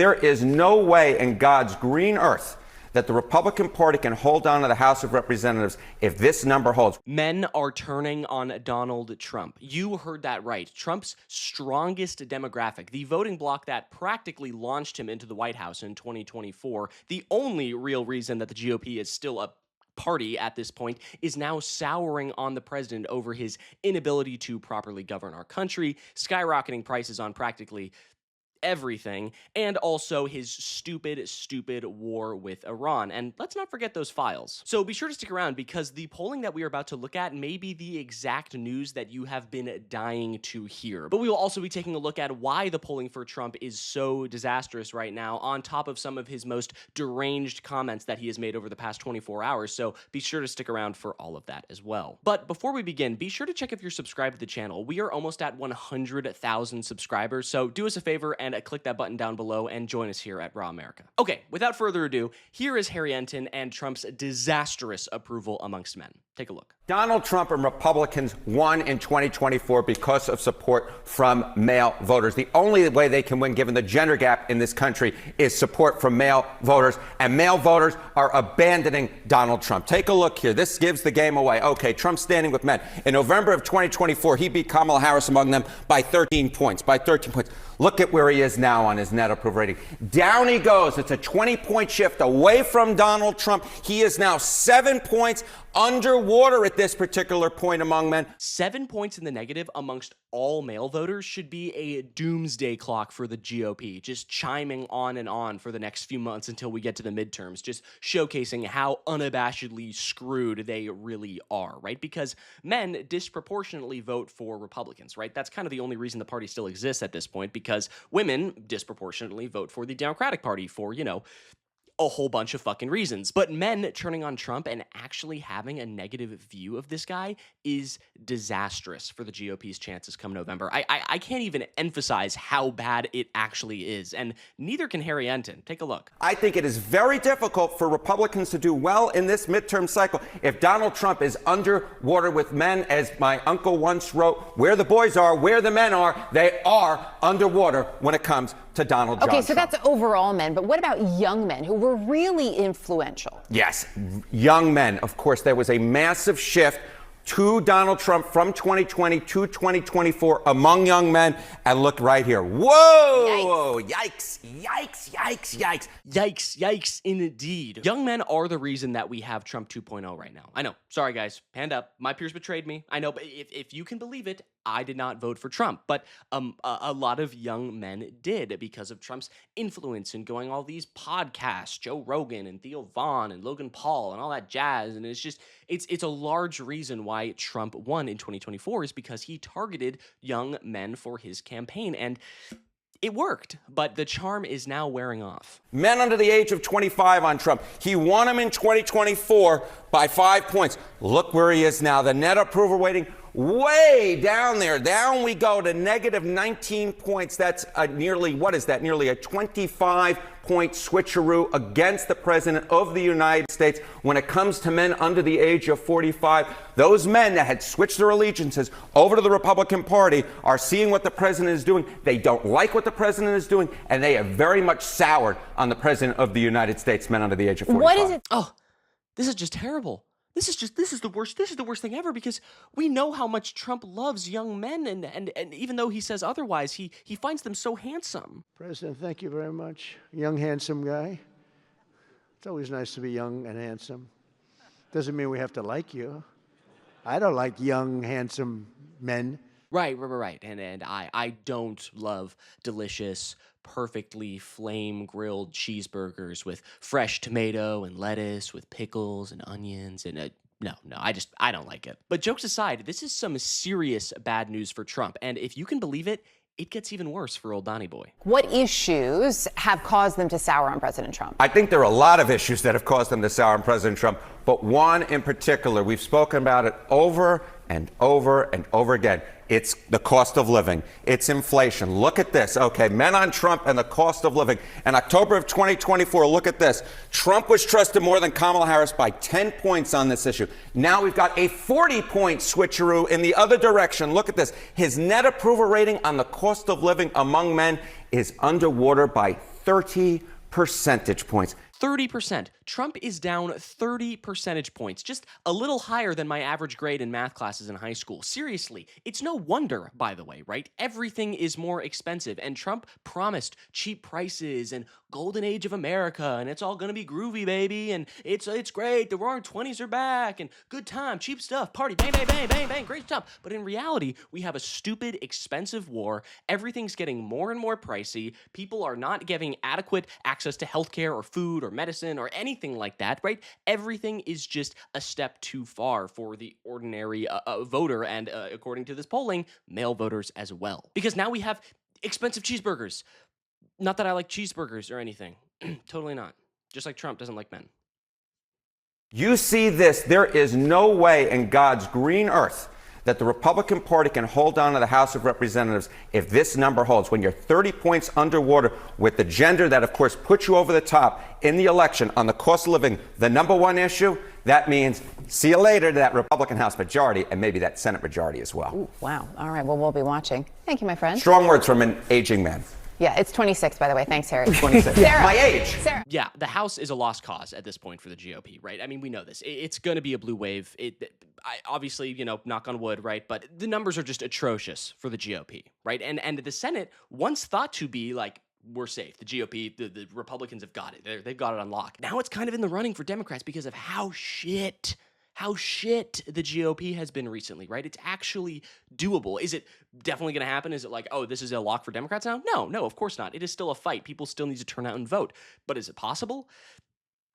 There is no way in God's green earth that the Republican Party can hold on to the House of Representatives if this number holds. Men are turning on Donald Trump. You heard that right. Trump's strongest demographic, the voting bloc that practically launched him into the White House in 2024, the only real reason that the GOP is still a party at this point, is now souring on the president over his inability to properly govern our country, skyrocketing prices on practically everything, and also his stupid war with Iran. And let's not forget those files. So be sure to stick around, because the polling that we are about to look at may be the exact news that you have been dying to hear. But we will also be taking a look at why the polling for Trump is so disastrous right now, on top of some of his most deranged comments that he has made over the past 24 hours. So be sure to stick around for all of that as well. But before we begin, be sure to check if you're subscribed to the channel. We are almost at 100,000 subscribers, so do us a favor and click that button down below and join us here at Raw America. Okay, without further ado, here is Harry Enten and Trump's disastrous approval amongst men. Take a look. Donald Trump and Republicans won in 2024 because of support from male voters. The only way they can win, given the gender gap in this country, is support from male voters. And male voters are abandoning Donald Trump. Take a look here. This gives the game away. Okay, Trump's standing with men. In November of 2024, he beat Kamala Harris among them by 13 points. Look at where he is now on his net approval rating. Down he goes. It's a 20-point shift away from Donald Trump. He is now 7 points underwater at this particular point among men. 7 points in the negative amongst all male voters should be a doomsday clock for the GOP, just chiming on and on for the next few months until we get to the midterms, just showcasing how unabashedly screwed they really are, right? Because men disproportionately vote for Republicans, right? That's kind of the only reason the party still exists at this point, because women disproportionately vote for the Democratic Party for, you know, a whole bunch of fucking reasons. But men turning on Trump and actually having a negative view of this guy is disastrous for the GOP's chances come November. I can't even emphasize how bad it actually is, and neither can Harry Enten. Take a look. I think it is very difficult for Republicans to do well in this midterm cycle if Donald Trump is underwater with men. As my uncle once wrote, where the boys are, where the men are, they are underwater when it comes to Donald Trump. Okay, so that's overall men, but what about young men who were really influential? Yes, young men. Of course, there was a massive shift to Donald Trump from 2020 to 2024 among young men. And look right here. Whoa! Yikes! Yikes! Yikes! Yikes! Yikes! Yikes! Indeed. Young men are the reason that we have Trump 2.0 right now. I know. Sorry, guys. Hand up. My peers betrayed me. I know, but if you can believe it, I did not vote for Trump, but a lot of young men did because of Trump's influence in going all these podcasts, Joe Rogan and Theo Vaughn and Logan Paul and all that jazz. And it's a large reason why Trump won in 2024 is because he targeted young men for his campaign. And it worked, but the charm is now wearing off. Men under the age of 25 on Trump. He won him in 2024 by 5 points. Look where he is now. The net approval rating way down there. Down we go to negative 19 points. That's nearly, what is that? Nearly a 25-point switcheroo against the president of the United States when it comes to men under the age of 45. Those men that had switched their allegiances over to the Republican Party are seeing what the president is doing. They don't like what the president is doing, and they have very much soured on the president of the United States, men under the age of 45. What is it? Oh, this is just terrible. This is the worst thing ever, because we know how much Trump loves young men, and even though he says otherwise, he finds them so handsome. President, thank you very much. Young, handsome guy. It's always nice to be young and handsome. Doesn't mean we have to like you. I don't like young, handsome men. Right. And I don't love delicious, perfectly flame-grilled cheeseburgers with fresh tomato and lettuce with pickles and onions and no, I don't like it. But jokes aside, this is some serious bad news for Trump. And if you can believe it, it gets even worse for old Donnie boy. What issues have caused them to sour on President Trump? I think there are a lot of issues that have caused them to sour on President Trump, but one in particular, we've spoken about it over and over and over again. It's the cost of living. It's inflation. Look at this. Okay, men on Trump and the cost of living. In October of 2024, look at this. Trump was trusted more than Kamala Harris by 10 points on this issue. Now we've got a 40-point switcheroo in the other direction. Look at this. His net approval rating on the cost of living among men is underwater by 30 percentage points. 30%. Trump is down 30 percentage points, just a little higher than my average grade in math classes in high school. Seriously, it's no wonder, by the way, right? Everything is more expensive, and Trump promised cheap prices and golden age of America, and it's all gonna be groovy, baby, and it's great, the roaring 20s are back, and good time, cheap stuff, party, bang, bang, bang, bang, bang, great stuff. But in reality, we have a stupid, expensive war. Everything's getting more and more pricey. People are not getting adequate access to healthcare or food or medicine or anything like that, right? Everything is just a step too far for the ordinary voter, and according to this polling, male voters as well. Because now we have expensive cheeseburgers. Not that I like cheeseburgers or anything. Totally not. Just like Trump doesn't like men. You see this, there is no way in God's green earth that the Republican Party can hold on to the House of Representatives if this number holds. When you're 30 points underwater with the gender that, of course, puts you over the top in the election on the cost of living, the number one issue, that means see you later to that Republican House majority and maybe that Senate majority as well. Ooh, wow. All right. Well, we'll be watching. Thank you, my friend. Strong words from an aging man. Yeah, it's 26, by the way. Thanks, Harry. 26. Sarah. My age. Sarah. Yeah, the House is a lost cause at this point for the GOP, right? I mean, we know this. It's going to be a blue wave. Obviously, knock on wood, right? But the numbers are just atrocious for the GOP, right? And the Senate, once thought to be like, we're safe. The GOP, the Republicans have got it. They've got it on lock. Now it's kind of in the running for Democrats because of how shit the GOP has been recently, right? It's actually doable. Is it definitely going to happen? Is it like, oh, this is a lock for Democrats now? No, of course not. It is still a fight. People still need to turn out and vote. But is it possible?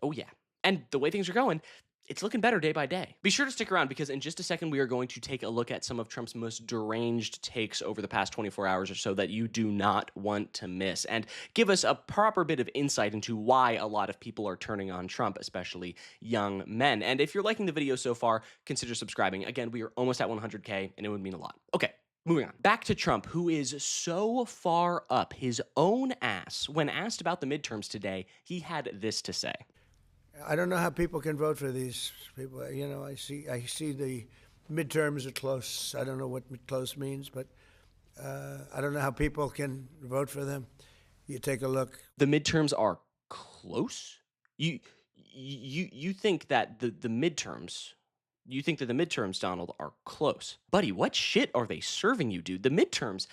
Oh, yeah. And the way things are going, it's looking better day by day. Be sure to stick around because in just a second, we are going to take a look at some of Trump's most deranged takes over the past 24 hours or so that you do not want to miss, and give us a proper bit of insight into why a lot of people are turning on Trump, especially young men. And if you're liking the video so far, consider subscribing. Again, we are almost at 100K, and it would mean a lot. Okay. Moving on. Back to Trump, who is so far up his own ass. When asked about the midterms today, he had this to say. I don't know how people can vote for these people. I see the midterms are close. I don't know what close means, but I don't know how people can vote for them. You take a look. The midterms are close? You think that the midterms... You think that the midterms, Donald, are close. Buddy, what shit are they serving you, dude? The midterms,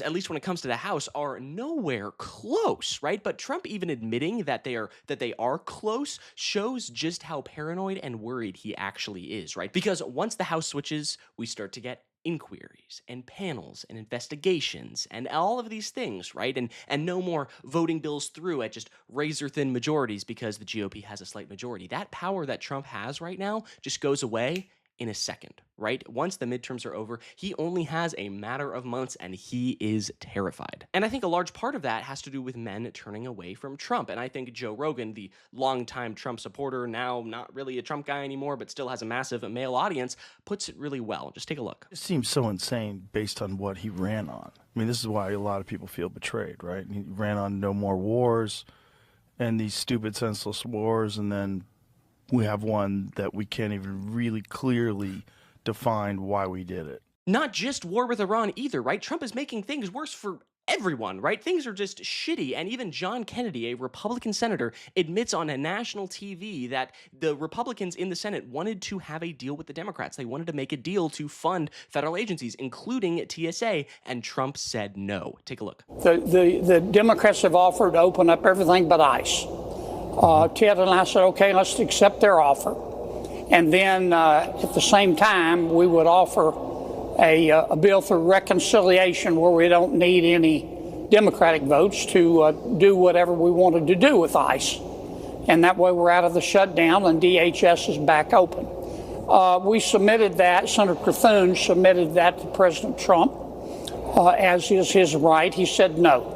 at least when it comes to the House, are nowhere close, right? But Trump even admitting that they are close shows just how paranoid and worried he actually is, right? Because once the House switches, we start to get inquiries and panels and investigations and all of these things, right? And no more voting bills through at just razor-thin majorities because the GOP has a slight majority. That power that Trump has right now just goes away in a second, right? Once the midterms are over, he only has a matter of months and he is terrified. And I think a large part of that has to do with men turning away from Trump. And I think Joe Rogan, the longtime Trump supporter, now not really a Trump guy anymore, but still has a massive male audience, puts it really well. Just take a look. It seems so insane based on what he ran on. I mean, this is why a lot of people feel betrayed, right? He ran on no more wars and these stupid, senseless wars, and then we have one that we can't even really clearly define why we did it. Not just war with Iran either, right? Trump is making things worse for everyone, right? Things are just shitty. And even John Kennedy, a Republican senator, admits on a national TV that the Republicans in the Senate wanted to have a deal with the Democrats. They wanted to make a deal to fund federal agencies, including TSA, and Trump said no. Take a look. The Democrats have offered to open up everything but ICE. Ted and I said, okay, let's accept their offer. And then at the same time, we would offer a bill for reconciliation where we don't need any Democratic votes to do whatever we wanted to do with ICE. And that way we're out of the shutdown and DHS is back open. We submitted that, Senator Cthulhu submitted that to President Trump, as is his right. He said no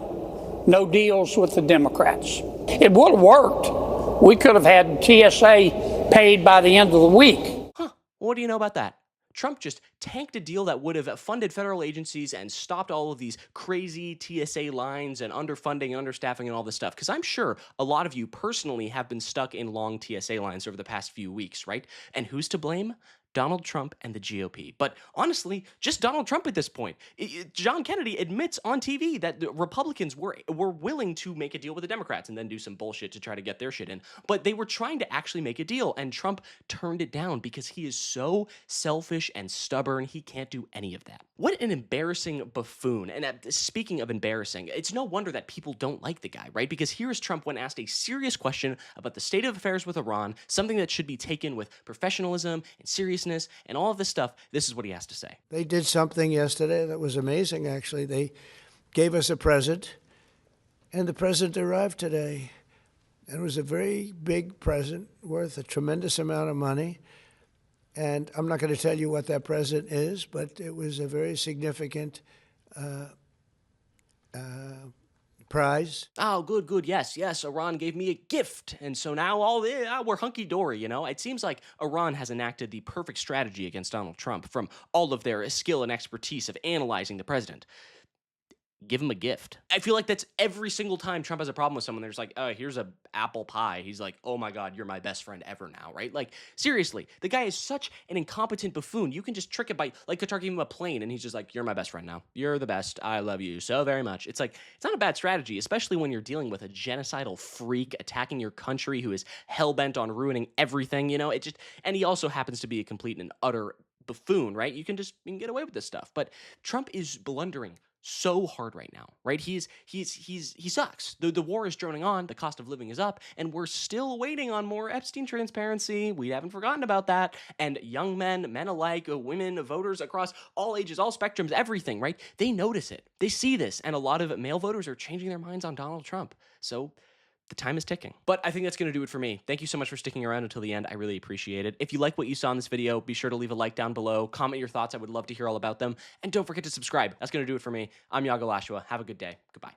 deals with the Democrats. It would have worked. We could have had TSA paid by the end of the week. Huh. What do you know about that? Trump just tanked a deal that would have funded federal agencies and stopped all of these crazy TSA lines and underfunding and understaffing and all this stuff. Because I'm sure a lot of you personally have been stuck in long TSA lines over the past few weeks, right? And who's to blame? Donald Trump and the GOP. But honestly, just Donald Trump at this point. John Kennedy admits on TV that the Republicans were willing to make a deal with the Democrats and then do some bullshit to try to get their shit in. But they were trying to actually make a deal, and Trump turned it down because he is so selfish and stubborn. He can't do any of that. What an embarrassing buffoon. And speaking of embarrassing, it's no wonder that people don't like the guy, right? Because here is Trump when asked a serious question about the state of affairs with Iran, something that should be taken with professionalism and seriousness and all of this stuff. This is what he has to say. They did something yesterday that was amazing, actually. They gave us a present, and the present arrived today. And it was a very big present worth a tremendous amount of money. And I'm not going to tell you what that present is, but it was a very significant prize. Oh, good. Yes. Iran gave me a gift. And so now we're hunky-dory, you know? It seems like Iran has enacted the perfect strategy against Donald Trump from all of their skill and expertise of analyzing the president. Give him a gift. I feel like that's every single time Trump has a problem with someone. There's like, oh, here's a apple pie. He's like, oh my God, you're my best friend ever now, right? Like, seriously, the guy is such an incompetent buffoon. You can just trick it by, like, Qatar gave him a plane, and he's just like, you're my best friend now. You're the best. I love you so very much. It's like, it's not a bad strategy, especially when you're dealing with a genocidal freak attacking your country who is hell-bent on ruining everything, you know? And he also happens to be a complete and utter buffoon, right? You can get away with this stuff. But Trump is blundering so hard right now, right? He sucks. The war is droning on, the cost of living is up, and we're still waiting on more Epstein transparency. We haven't forgotten about that. And young men alike, women, voters across all ages, all spectrums, everything, right? They notice it. They see this, and a lot of male voters are changing their minds on Donald Trump. So the time is ticking. But I think that's going to do it for me. Thank you so much for sticking around until the end. I really appreciate it. If you like what you saw in this video, be sure to leave a like down below. Comment your thoughts. I would love to hear all about them. And don't forget to subscribe. That's going to do it for me. I'm Iago Lashua. Have a good day. Goodbye.